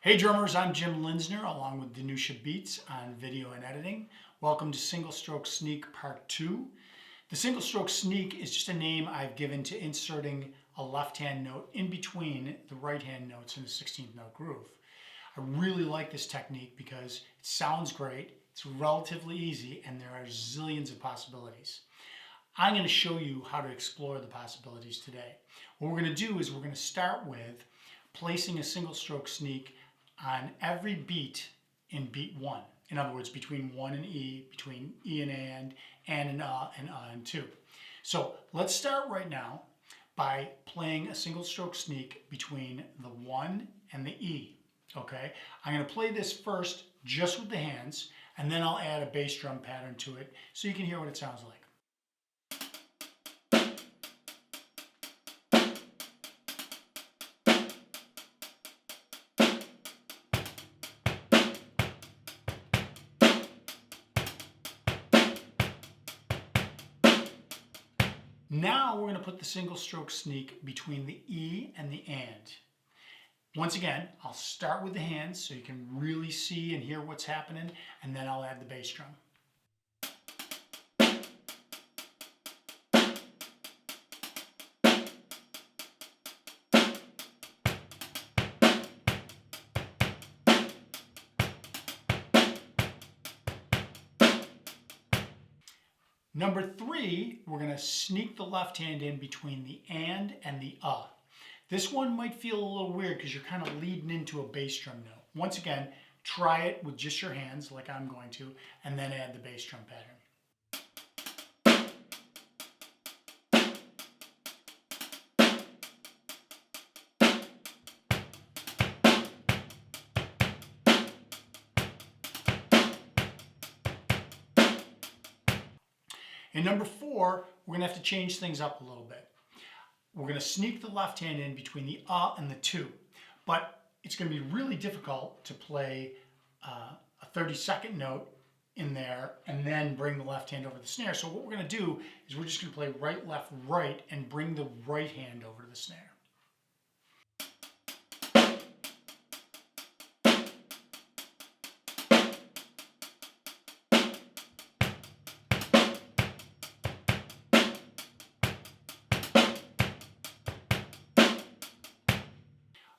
Hey drummers, I'm Jim Linsner along with Danusha Beats on video and editing. Welcome to Single Stroke Sneak Part 2. The single stroke sneak is just a name I've given to inserting a left-hand note in between the right-hand notes in the 16th note groove. I really like this technique because it sounds great, it's relatively easy, and there are zillions of possibilities. I'm going to show you how to explore the possibilities today. What we're going to do is we're going to start with placing a single stroke sneak on every beat in beat 1. In other words, between 1 and E, between E and an and 2. So let's start right now by playing a single stroke sneak between the 1 and the E. Okay, I'm going to play this first just with the hands, and then I'll add a bass drum pattern to it so you can hear what it sounds like. Now we're going to put the single stroke sneak between the E and the and. Once again, I'll start with the hands so you can really see and hear what's happening, and then I'll add the bass drum. Number 3, we're going to sneak the left hand in between the and the This one might feel a little weird because you're kind of leading into a bass drum note. Once again, try it with just your hands like I'm going to, and then add the bass drum pattern. In number 4, we're going to have to change things up a little bit. We're going to sneak the left hand in between the and the 2, but it's going to be really difficult to play a 32nd note in there and then bring the left hand over the snare. So what we're going to do is we're just going to play right, left, right, and bring the right hand over to the snare.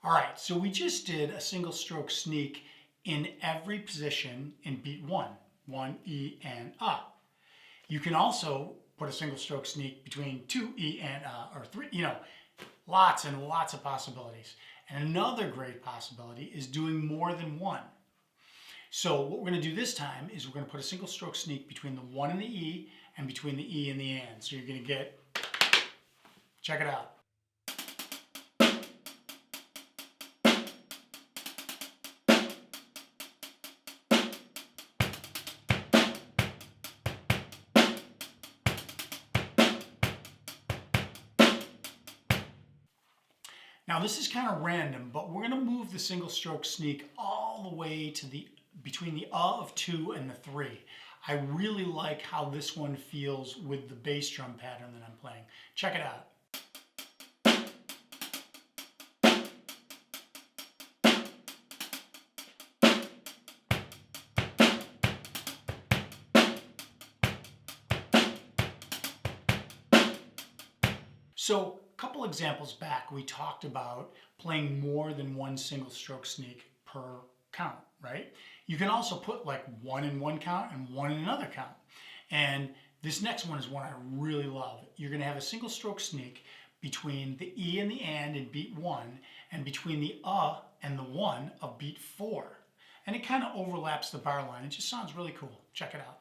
All right, so we just did a single stroke sneak in every position in beat 1, 1, E, and You can also put a single stroke sneak between 2 E and or 3, lots and lots of possibilities. And another great possibility is doing more than one. So what we're going to do this time is we're going to put a single stroke sneak between the 1 and the E and between the E and the and. So you're going to get, check it out. Now this is kind of random, but we're going to move the single stroke sneak all the way to between the of 2 and the 3. I really like how this one feels with the bass drum pattern that I'm playing. Check it out. So a couple examples back, we talked about playing more than one single stroke sneak per count, right? You can also put like 1 in one count and 1 in another count. And this next one is one I really love. You're going to have a single stroke sneak between the E and the and in beat 1 and between the and the 1 of beat 4. And it kind of overlaps the bar line. It just sounds really cool. Check it out.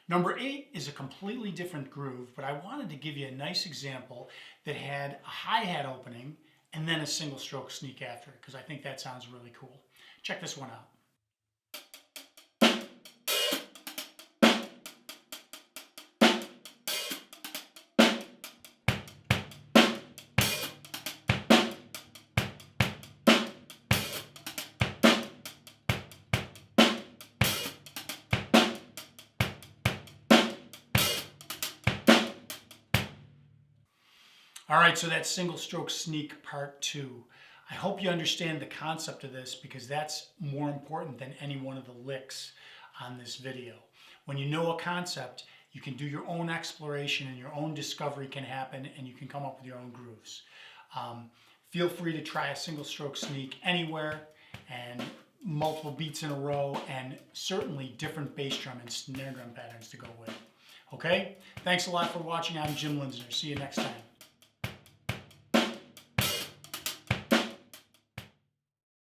Number 8 is a completely different groove, but I wanted to give you a nice example that had a hi-hat opening and then a single stroke sneak after it, because I think that sounds really cool. Check this one out. All right, so that's single stroke sneak part 2. I hope you understand the concept of this because that's more important than any one of the licks on this video. When you know a concept, you can do your own exploration and your own discovery can happen and you can come up with your own grooves. Feel free to try a single stroke sneak anywhere and multiple beats in a row and certainly different bass drum and snare drum patterns to go with. Okay? Thanks a lot for watching. I'm Jim Linsner. See you next time.